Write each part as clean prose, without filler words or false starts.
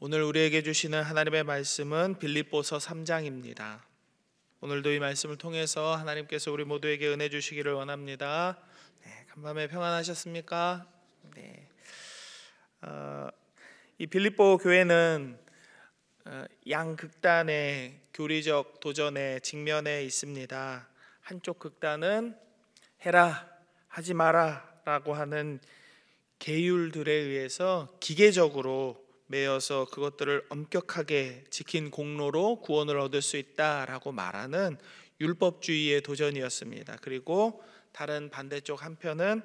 오늘 우리에게 주시는 하나님의 말씀은 빌립보서 3장입니다. 오늘도 이 말씀을 통해서 하나님께서 우리 모두에게 은혜 주시기를 원합니다. 간밤에 평안하셨습니까? 이 빌립보 교회는 양극단의 교리적 도전에 직면해 있습니다. 한쪽 극단은 해라, 하지 마라 라고 하는 계율들에 의해서 기계적으로 매여서 그것들을 엄격하게 지킨 공로로 구원을 얻을 수 있다라고 말하는 율법주의의 도전이었습니다. 그리고 다른 반대쪽 한편은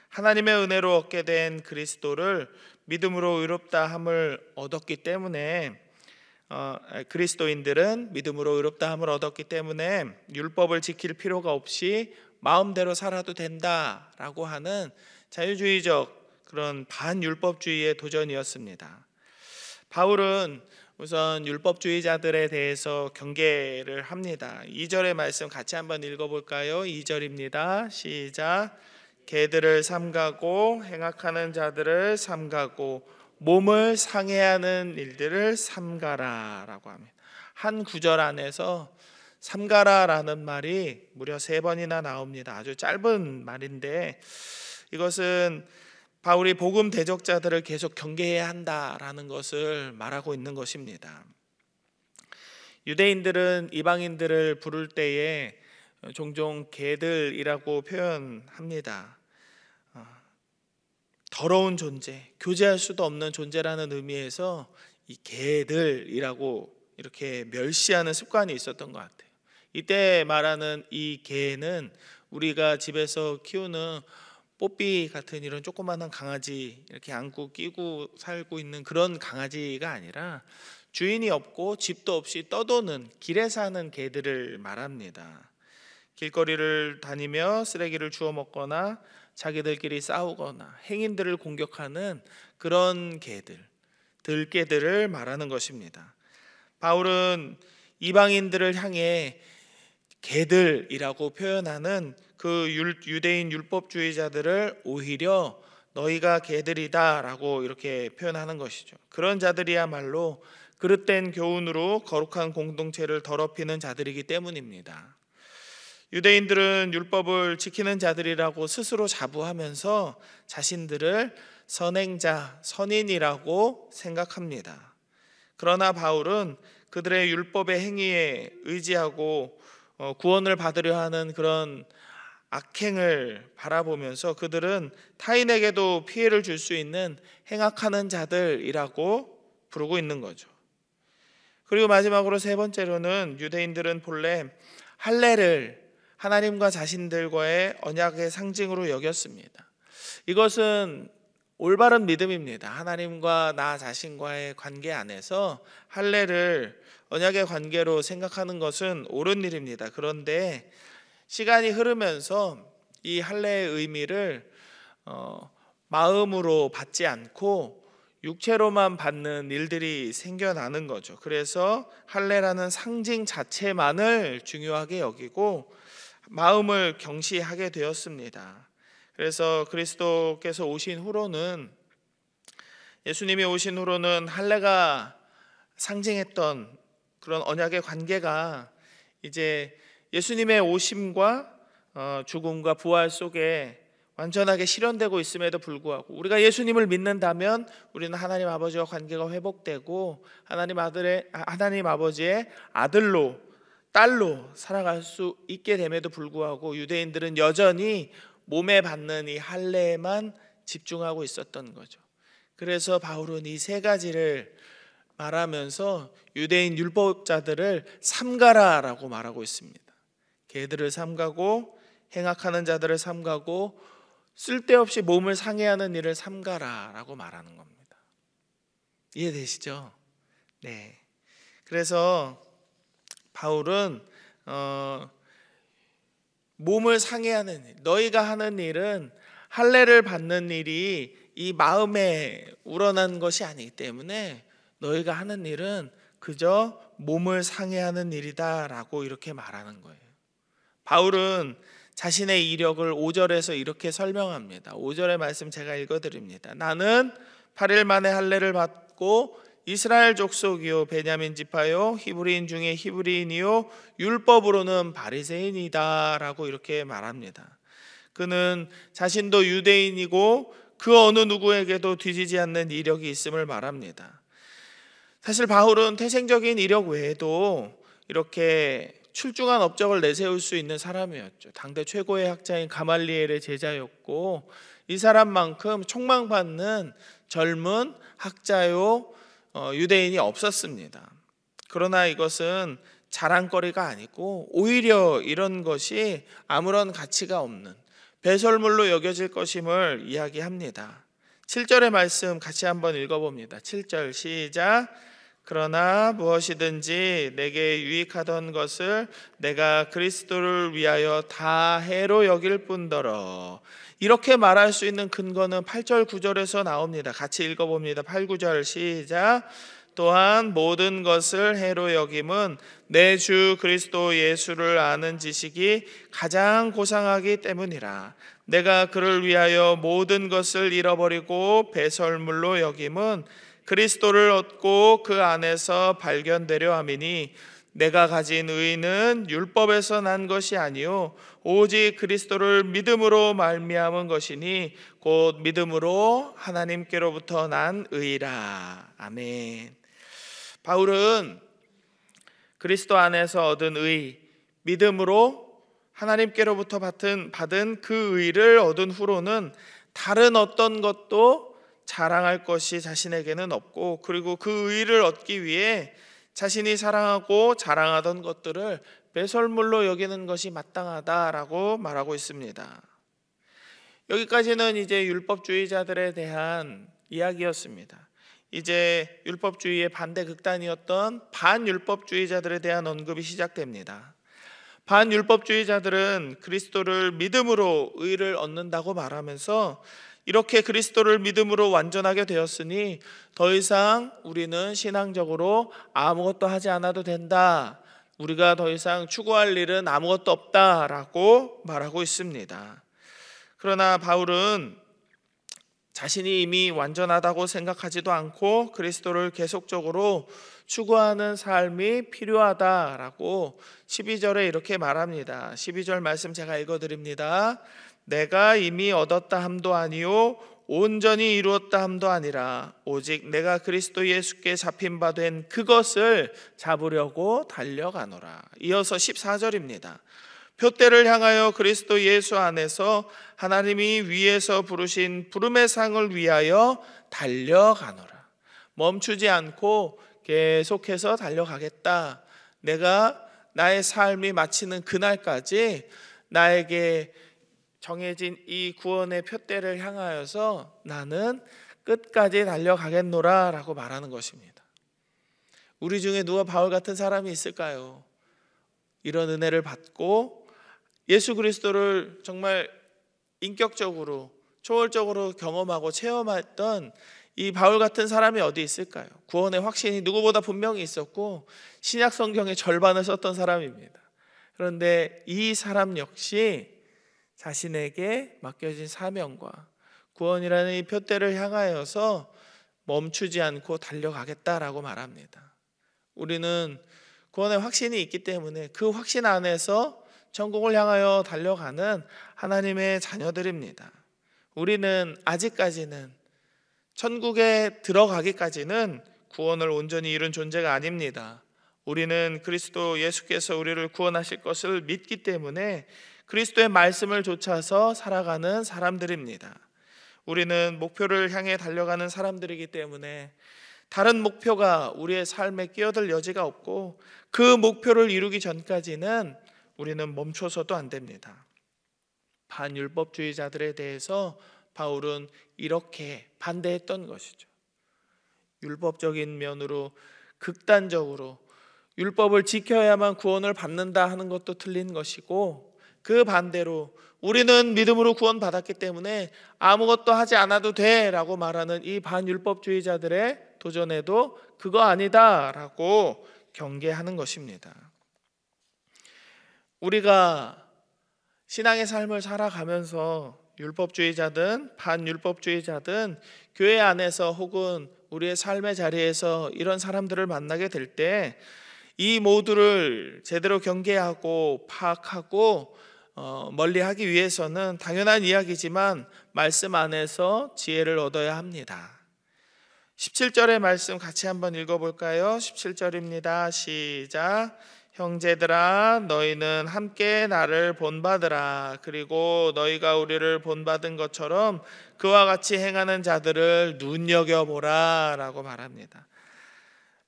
하나님의 은혜로 얻게 된 그리스도를 믿음으로 의롭다함을 얻었기 때문에 그리스도인들은 믿음으로 의롭다함을 얻었기 때문에 율법을 지킬 필요가 없이 마음대로 살아도 된다라고 하는 자유주의적 그런 반율법주의의 도전이었습니다. 바울은 우선 율법주의자들에 대해서 경계를 합니다. 2절의 말씀 같이 한번 읽어볼까요? 2절입니다. 시작. 개들을 삼가고 행악하는 자들을 삼가고 몸을 상해하는 일들을 삼가라 라고 합니다. 한 구절 안에서 삼가라라는 말이 무려 3번이나 나옵니다. 아주 짧은 말인데 이것은 바울이 복음 대적자들을 계속 경계해야 한다라는 것을 말하고 있는 것입니다. 유대인들은 이방인들을 부를 때에 종종 개들이라고 표현합니다. 더러운 존재, 교제할 수도 없는 존재라는 의미에서 이 개들이라고 이렇게 멸시하는 습관이 있었던 것 같아요. 이때 말하는 이 개는 우리가 집에서 키우는 뽀삐 같은 이런 조그마한 강아지, 이렇게 안고 끼고 살고 있는 그런 강아지가 아니라 주인이 없고 집도 없이 떠도는 길에 사는 개들을 말합니다. 길거리를 다니며 쓰레기를 주워 먹거나 자기들끼리 싸우거나 행인들을 공격하는 그런 개들, 들개들을 말하는 것입니다. 바울은 이방인들을 향해 개들이라고 표현하는 그 유대인 율법주의자들을 오히려 너희가 개들이다 라고 이렇게 표현하는 것이죠. 그런 자들이야말로 그릇된 교훈으로 거룩한 공동체를 더럽히는 자들이기 때문입니다. 유대인들은 율법을 지키는 자들이라고 스스로 자부하면서 자신들을 선행자, 선인이라고 생각합니다. 그러나 바울은 그들의 율법의 행위에 의지하고 구원을 받으려 하는 그런 악행을 바라보면서 그들은 타인에게도 피해를 줄 수 있는 행악하는 자들이라고 부르고 있는 거죠. 그리고 마지막으로 3번째로는 유대인들은 본래 할례를 하나님과 자신들과의 언약의 상징으로 여겼습니다. 이것은 올바른 믿음입니다. 하나님과 나 자신과의 관계 안에서 할례를 언약의 관계로 생각하는 것은 옳은 일입니다. 그런데 시간이 흐르면서 이 할례의 의미를 마음으로 받지 않고 육체로만 받는 일들이 생겨나는 거죠. 그래서 할례라는 상징 자체만을 중요하게 여기고 마음을 경시하게 되었습니다. 그래서 그리스도께서 오신 후로는, 예수님이 오신 후로는 할례가 상징했던 그런 언약의 관계가 이제 예수님의 오심과 죽음과 부활 속에 완전하게 실현되고 있음에도 불구하고 우리가 예수님을 믿는다면 우리는 하나님 아버지와 관계가 회복되고 하나님 아버지의 아들로, 딸로 살아갈 수 있게 됨에도 불구하고 유대인들은 여전히 몸에 받는 이 할례에만 집중하고 있었던 거죠. 그래서 바울은 이 3가지를 말하면서 유대인 율법자들을 삼가라라고 말하고 있습니다. 개들을 삼가고 행악하는 자들을 삼가고 쓸데없이 몸을 상해하는 일을 삼가라라고 말하는 겁니다. 이해되시죠? 네. 그래서 바울은 몸을 상해하는 일, 너희가 하는 일은 할례를 받는 일이 이 마음에 우러난 것이 아니기 때문에 너희가 하는 일은 그저 몸을 상해하는 일이다라고 이렇게 말하는 거예요. 바울은 자신의 이력을 5절에서 이렇게 설명합니다. 5절의 말씀 제가 읽어드립니다. 나는 8일 만에 할례를 받고 이스라엘 족속이요 베냐민 지파요 히브리인 중에 히브리인이요 율법으로는 바리새인이다라고 이렇게 말합니다. 그는 자신도 유대인이고 그 어느 누구에게도 뒤지지 않는 이력이 있음을 말합니다. 사실 바울은 태생적인 이력 외에도 이렇게 출중한 업적을 내세울 수 있는 사람이었죠. 당대 최고의 학자인 가말리엘의 제자였고, 이 사람만큼 촉망받는 젊은 학자요 유대인이 없었습니다. 그러나 이것은 자랑거리가 아니고 오히려 이런 것이 아무런 가치가 없는 배설물로 여겨질 것임을 이야기합니다. 7절의 말씀 같이 한번 읽어봅니다. 7절 시작. 그러나 무엇이든지 내게 유익하던 것을 내가 그리스도를 위하여 다 해로 여길 뿐더러. 이렇게 말할 수 있는 근거는 8절 9절에서 나옵니다. 같이 읽어봅니다. 8, 9절 시작. 또한 모든 것을 해로 여김은 내 주 그리스도 예수를 아는 지식이 가장 고상하기 때문이라. 내가 그를 위하여 모든 것을 잃어버리고 배설물로 여김은 그리스도를 얻고 그 안에서 발견되려 함이니 내가 가진 의는 율법에서 난 것이 아니요 오직 그리스도를 믿음으로 말미암은 것이니 곧 믿음으로 하나님께로부터 난 의라. 아멘. 바울은 그리스도 안에서 얻은 의, 믿음으로 하나님께로부터 받은 그 의를 얻은 후로는 다른 어떤 것도 자랑할 것이 자신에게는 없고, 그리고 그 의를 얻기 위해 자신이 사랑하고 자랑하던 것들을 배설물로 여기는 것이 마땅하다라고 말하고 있습니다. 여기까지는 이제 율법주의자들에 대한 이야기였습니다. 이제 율법주의의 반대 극단이었던 반율법주의자들에 대한 언급이 시작됩니다. 반율법주의자들은 그리스도를 믿음으로 의를 얻는다고 말하면서 이렇게 그리스도를 믿음으로 완전하게 되었으니 더 이상 우리는 신앙적으로 아무것도 하지 않아도 된다. 우리가 더 이상 추구할 일은 아무것도 없다라고 말하고 있습니다. 그러나 바울은 자신이 이미 완전하다고 생각하지도 않고 그리스도를 계속적으로 추구하는 삶이 필요하다라고 12절에 이렇게 말합니다. 12절 말씀 제가 읽어드립니다. 내가 이미 얻었다 함도 아니요 온전히 이루었다 함도 아니라 오직 내가 그리스도 예수께 잡힌 바 된 그것을 잡으려고 달려가노라. 이어서 14절입니다. 표대를 향하여 그리스도 예수 안에서 하나님이 위에서 부르신 부름의 상을 위하여 달려가노라. 멈추지 않고 계속해서 달려가겠다. 내가 나의 삶이 마치는 그날까지 나에게 정해진 이 구원의 표대를 향하여서 나는 끝까지 달려가겠노라 라고 말하는 것입니다. 우리 중에 누가 바울 같은 사람이 있을까요? 이런 은혜를 받고 예수 그리스도를 정말 인격적으로 초월적으로 경험하고 체험했던 이 바울 같은 사람이 어디 있을까요? 구원의 확신이 누구보다 분명히 있었고 신약 성경의 절반을 썼던 사람입니다. 그런데 이 사람 역시 자신에게 맡겨진 사명과 구원이라는 이 표대를 향하여서 멈추지 않고 달려가겠다라고 말합니다. 우리는 구원의 확신이 있기 때문에 그 확신 안에서 천국을 향하여 달려가는 하나님의 자녀들입니다. 우리는 아직까지는 천국에 들어가기까지는 구원을 온전히 이룬 존재가 아닙니다. 우리는 그리스도 예수께서 우리를 구원하실 것을 믿기 때문에 그리스도의 말씀을 좇아서 살아가는 사람들입니다. 우리는 목표를 향해 달려가는 사람들이기 때문에 다른 목표가 우리의 삶에 끼어들 여지가 없고 그 목표를 이루기 전까지는 우리는 멈춰서도 안 됩니다. 반율법주의자들에 대해서 바울은 이렇게 반대했던 것이죠. 율법적인 면으로 극단적으로 율법을 지켜야만 구원을 받는다 하는 것도 틀린 것이고, 그 반대로 우리는 믿음으로 구원받았기 때문에 아무것도 하지 않아도 돼 라고 말하는 이 반율법주의자들의 도전에도 그거 아니다 라고 경계하는 것입니다. 우리가 신앙의 삶을 살아가면서 율법주의자든 반율법주의자든 교회 안에서 혹은 우리의 삶의 자리에서 이런 사람들을 만나게 될 때 이 모두를 제대로 경계하고 파악하고 멀리하기 위해서는 당연한 이야기지만 말씀 안에서 지혜를 얻어야 합니다. 17절의 말씀 같이 한번 읽어볼까요? 17절입니다. 시작. 형제들아 너희는 함께 나를 본받으라. 그리고 너희가 우리를 본받은 것처럼 그와 같이 행하는 자들을 눈여겨보라 라고 말합니다.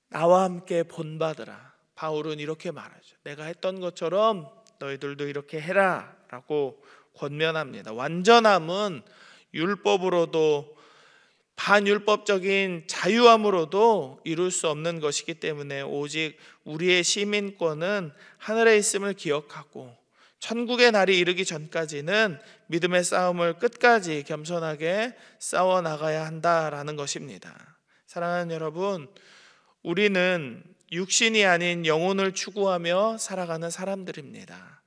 나와 함께 본받으라. 바울은 이렇게 말하죠. 내가 했던 것처럼 너희들도 이렇게 해라 라고 권면합니다. 완전함은 율법으로도 반율법적인 자유함으로도 이룰 수 없는 것이기 때문에 오직 우리의 시민권은 하늘에 있음을 기억하고 천국의 날이 이르기 전까지는 믿음의 싸움을 끝까지 겸손하게 싸워 나가야 한다라는 것입니다. 사랑하는 여러분, 우리는 육신이 아닌 영혼을 추구하며 살아가는 사람들입니다.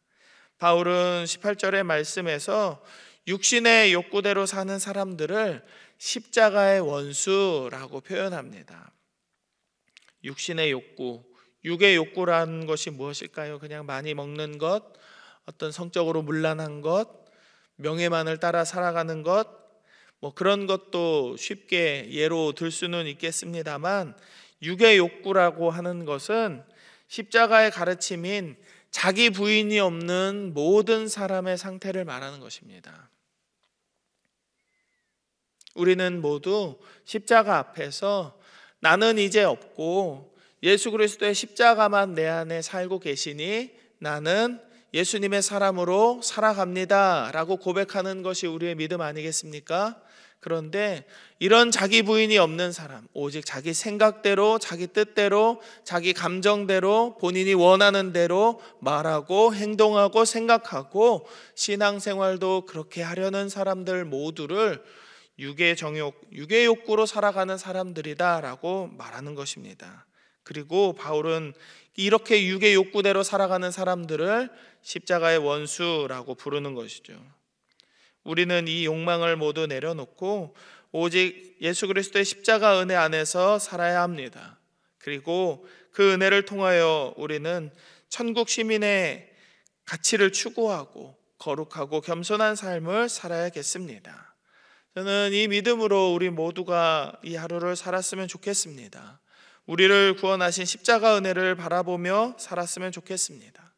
바울은 18절의 말씀에서 육신의 욕구대로 사는 사람들을 십자가의 원수라고 표현합니다. 육신의 욕구, 육의 욕구라는 것이 무엇일까요? 그냥 많이 먹는 것, 어떤 성적으로 문란한 것, 명예만을 따라 살아가는 것, 그런 것도 쉽게 예로 들 수는 있겠습니다만 육의 욕구라고 하는 것은 십자가의 가르침인 자기 부인이 없는 모든 사람의 상태를 말하는 것입니다. 우리는 모두 십자가 앞에서 나는 이제 없고 예수 그리스도의 십자가만 내 안에 살고 계시니 나는 예수님의 사람으로 살아갑니다 라고 고백하는 것이 우리의 믿음 아니겠습니까? 그런데 이런 자기 부인이 없는 사람, 오직 자기 생각대로, 자기 뜻대로, 자기 감정대로, 본인이 원하는 대로 말하고 행동하고 생각하고 신앙생활도 그렇게 하려는 사람들 모두를 육의 정욕, 육의 욕구로 살아가는 사람들이다라고 말하는 것입니다. 그리고 바울은 이렇게 육의 욕구대로 살아가는 사람들을 십자가의 원수라고 부르는 것이죠. 우리는 이 욕망을 모두 내려놓고 오직 예수 그리스도의 십자가 은혜 안에서 살아야 합니다. 그리고 그 은혜를 통하여 우리는 천국 시민의 가치를 추구하고 거룩하고 겸손한 삶을 살아야겠습니다. 저는 이 믿음으로 우리 모두가 이 하루를 살았으면 좋겠습니다. 우리를 구원하신 십자가 은혜를 바라보며 살았으면 좋겠습니다.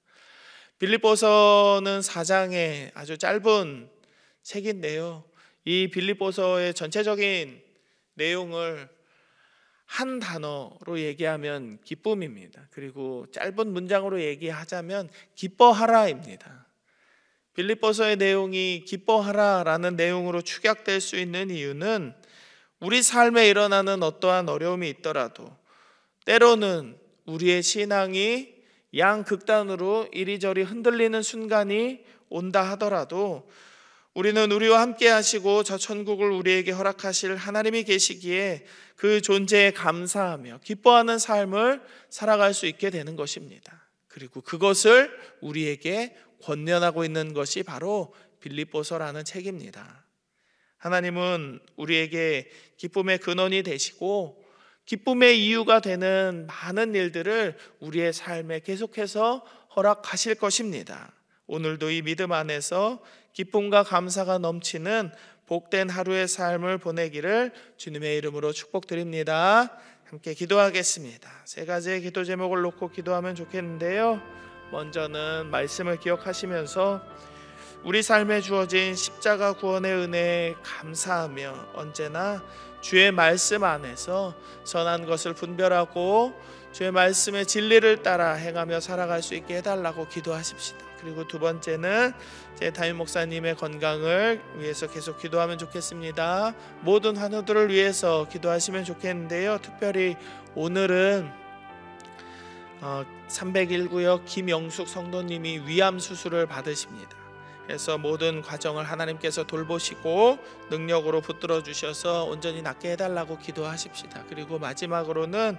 빌립보서는 4장의 아주 짧은 책인데요, 이 빌립보서의 전체적인 내용을 한 단어로 얘기하면 기쁨입니다. 그리고 짧은 문장으로 얘기하자면 기뻐하라입니다. 빌립보서의 내용이 기뻐하라라는 내용으로 축약될 수 있는 이유는 우리 삶에 일어나는 어떠한 어려움이 있더라도 때로는 우리의 신앙이 양극단으로 이리저리 흔들리는 순간이 온다 하더라도 우리는 우리와 함께 하시고 저 천국을 우리에게 허락하실 하나님이 계시기에 그 존재에 감사하며 기뻐하는 삶을 살아갈 수 있게 되는 것입니다. 그리고 그것을 우리에게 권면하고 있는 것이 바로 빌립보서라는 책입니다. 하나님은 우리에게 기쁨의 근원이 되시고 기쁨의 이유가 되는 많은 일들을 우리의 삶에 계속해서 허락하실 것입니다. 오늘도 이 믿음 안에서 기쁨과 감사가 넘치는 복된 하루의 삶을 보내기를 주님의 이름으로 축복드립니다. 함께 기도하겠습니다. 세 가지의 기도 제목을 놓고 기도하면 좋겠는데요, 먼저는 말씀을 기억하시면서 우리 삶에 주어진 십자가 구원의 은혜에 감사하며 언제나 주의 말씀 안에서 선한 것을 분별하고 주의 말씀의 진리를 따라 행하며 살아갈 수 있게 해달라고 기도하십시다. 그리고 두 번째는 제 담임 목사님의 건강을 위해서 계속 기도하면 좋겠습니다. 모든 환우들을 위해서 기도하시면 좋겠는데요, 특별히 오늘은 301구역 김영숙 성도님이 위암 수술을 받으십니다. 그래서 모든 과정을 하나님께서 돌보시고 능력으로 붙들어 주셔서 온전히 낫게 해달라고 기도하십시다. 그리고 마지막으로는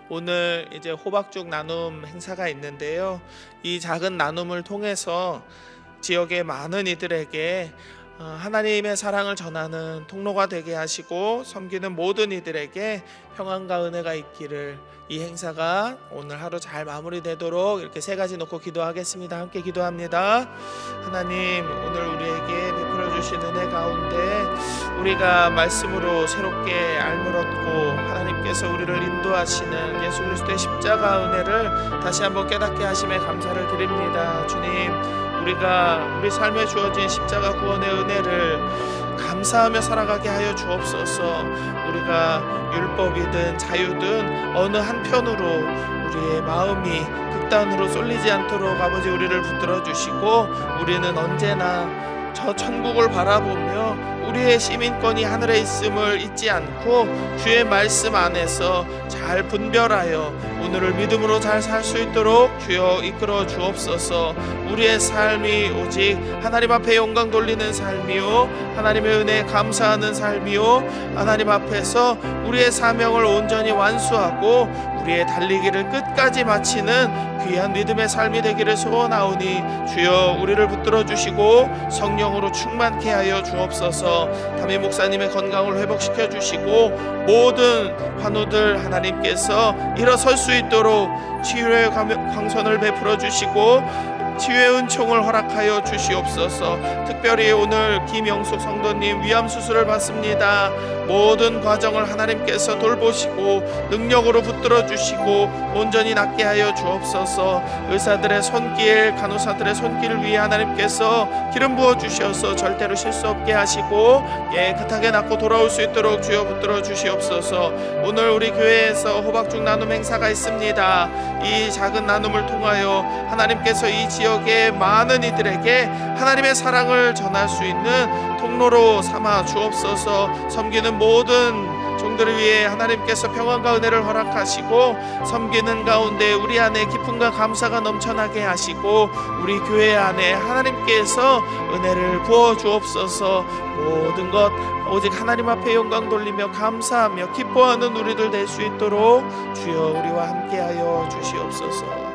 오늘 이제 호박죽 나눔 행사가 있는데요, 이 작은 나눔을 통해서 지역의 많은 이들에게 하나님의 사랑을 전하는 통로가 되게 하시고 섬기는 모든 이들에게 평안과 은혜가 있기를, 이 행사가 오늘 하루 잘 마무리되도록 이렇게 세 가지 놓고 기도하겠습니다. 함께 기도합니다. 하나님, 오늘 우리에게 베풀어 주신 은혜 가운데 우리가 말씀으로 새롭게 알물 얻고 하나님께서 우리를 인도하시는 예수 그리스도의 십자가 은혜를 다시 한번 깨닫게 하심에 감사를 드립니다. 주님, 우리가 우리 삶에 주어진 십자가 구원의 은혜를 감사하며 살아가게 하여 주옵소서. 우리가 율법이든 자유든 어느 한편으로 우리의 마음이 극단으로 쏠리지 않도록 아버지 우리를 붙들어 주시고, 우리는 언제나 저 천국을 바라보며 우리의 시민권이 하늘에 있음을 잊지 않고 주의 말씀 안에서 잘 분별하여 오늘을 믿음으로 잘 살 수 있도록 주여 이끌어 주옵소서. 우리의 삶이 오직 하나님 앞에 영광 돌리는 삶이요, 하나님의 은혜에 감사하는 삶이요, 하나님 앞에서 우리의 사명을 온전히 완수하고 우리의 달리기를 끝까지 마치는 귀한 믿음의 삶이 되기를 소원하오니 주여 우리를 붙들어 주시고 성령으로 충만케 하여 주옵소서. 담임 목사님의 건강을 회복시켜 주시고 모든 환우들 하나님께서 일어설 수 있도록 치유의 광선을 베풀어 주시고 치유의 은총을 허락하여 주시옵소서. 특별히 오늘 김영숙 성도님 위암 수술을 받습니다. 모든 과정을 하나님께서 돌보시고 능력으로 붙들어 주시고 온전히 낫게 하여 주옵소서. 의사들의 손길, 간호사들의 손길을 위해 하나님께서 기름 부어 주셔서 절대로 실수 없게 하시고 깨끗하게 낫고 돌아올 수 있도록 주여 붙들어 주시옵소서. 오늘 우리 교회에서 호박죽 나눔 행사가 있습니다. 이 작은 나눔을 통하여 하나님께서 이 지역의 많은 이들에게 하나님의 사랑을 전할 수 있는 통로로 삼아 주옵소서. 섬기는 모든 종들을 위해 하나님께서 평안과 은혜를 허락하시고 섬기는 가운데 우리 안에 기쁨과 감사가 넘쳐나게 하시고 우리 교회 안에 하나님께서 은혜를 부어 주옵소서. 모든 것 오직 하나님 앞에 영광 돌리며 감사하며 기뻐하는 우리들 될 수 있도록 주여 우리와 함께하여 주시옵소서.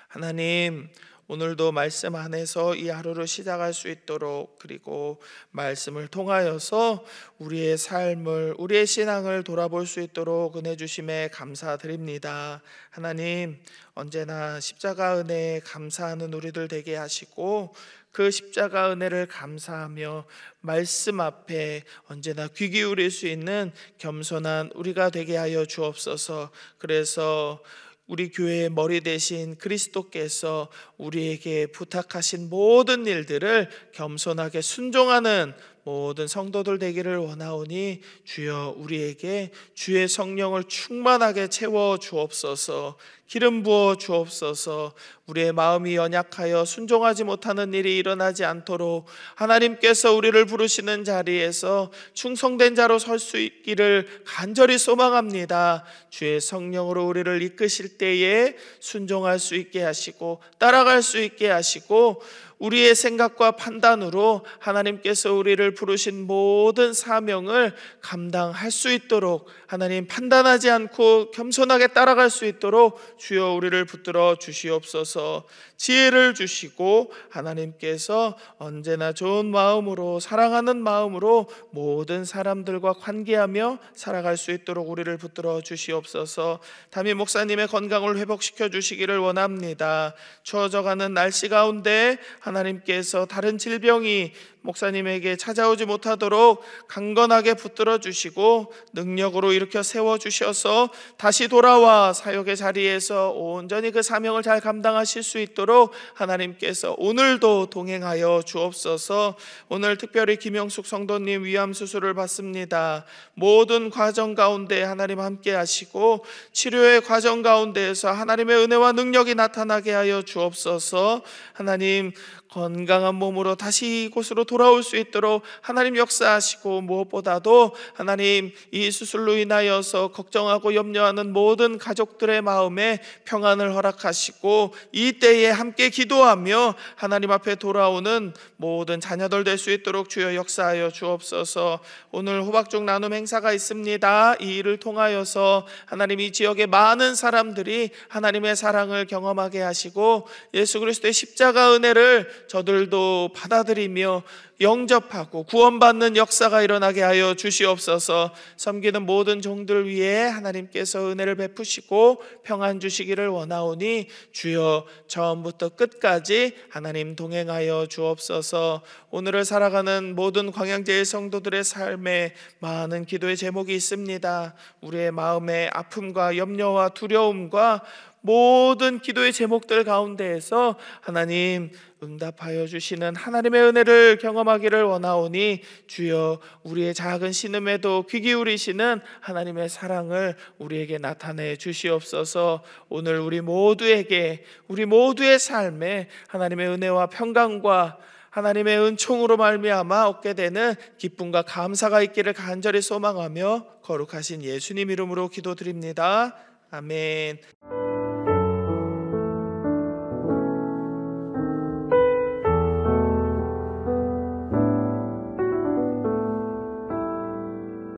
하나님, 오늘도 말씀 안에서 이 하루를 시작할 수 있도록, 그리고 말씀을 통하여서 우리의 삶을, 우리의 신앙을 돌아볼 수 있도록 은혜 주심에 감사드립니다. 하나님, 언제나 십자가 은혜에 감사하는 우리들 되게 하시고 그 십자가 은혜를 감사하며 말씀 앞에 언제나 귀 기울일 수 있는 겸손한 우리가 되게 하여 주옵소서. 그래서 우리 교회의 머리 대신 그리스도께서 우리에게 부탁하신 모든 일들을 겸손하게 순종하는 모든 성도들 되기를 원하오니 주여 우리에게 주의 성령을 충만하게 채워 주옵소서. 기름 부어 주옵소서. 우리의 마음이 연약하여 순종하지 못하는 일이 일어나지 않도록 하나님께서 우리를 부르시는 자리에서 충성된 자로 설 수 있기를 간절히 소망합니다. 주의 성령으로 우리를 이끄실 때에 순종할 수 있게 하시고 따라갈 수 있게 하시고 우리의 생각과 판단으로 하나님께서 우리를 부르신 모든 사명을 감당할 수 있도록, 하나님 판단하지 않고 겸손하게 따라갈 수 있도록 주여 우리를 붙들어 주시옵소서. 지혜를 주시고 하나님께서 언제나 좋은 마음으로, 사랑하는 마음으로 모든 사람들과 관계하며 살아갈 수 있도록 우리를 붙들어 주시옵소서. 담임 목사님의 건강을 회복시켜 주시기를 원합니다. 추워져가는 날씨 가운데 하나님께서 다른 질병이 목사님에게 찾아오지 못하도록 강건하게 붙들어 주시고 능력으로 일으켜 세워 주셔서 다시 돌아와 사역의 자리에서 온전히 그 사명을 잘 감당하실 수 있도록 하나님께서 오늘도 동행하여 주옵소서. 오늘 특별히 김영숙 성도님 위암 수술을 받습니다. 모든 과정 가운데 하나님 함께 하시고 치료의 과정 가운데에서 하나님의 은혜와 능력이 나타나게 하여 주옵소서. 하나님 건강한 몸으로 다시 이곳으로 돌아올 수 있도록 하나님 역사하시고, 무엇보다도 하나님 이 수술로 인하여서 걱정하고 염려하는 모든 가족들의 마음에 평안을 허락하시고 이 때에 함께 기도하며 하나님 앞에 돌아오는 모든 자녀들 될 수 있도록 주여 역사하여 주옵소서. 오늘 호박죽 나눔 행사가 있습니다. 이 일을 통하여서 하나님 이 지역의 많은 사람들이 하나님의 사랑을 경험하게 하시고 예수 그리스도의 십자가 은혜를 저들도 받아들이며 영접하고 구원받는 역사가 일어나게 하여 주시옵소서. 섬기는 모든 종들 위에 하나님께서 은혜를 베푸시고 평안 주시기를 원하오니 주여 처음부터 끝까지 하나님 동행하여 주옵소서. 오늘을 살아가는 모든 광양제일 성도들의 삶에 많은 기도의 제목이 있습니다. 우리의 마음의 아픔과 염려와 두려움과 모든 기도의 제목들 가운데에서 하나님 응답하여 주시는 하나님의 은혜를 경험하기를 원하오니 주여 우리의 작은 신음에도 귀 기울이시는 하나님의 사랑을 우리에게 나타내 주시옵소서. 오늘 우리 모두에게, 우리 모두의 삶에 하나님의 은혜와 평강과 하나님의 은총으로 말미암아 얻게 되는 기쁨과 감사가 있기를 간절히 소망하며 거룩하신 예수님 이름으로 기도드립니다. 아멘.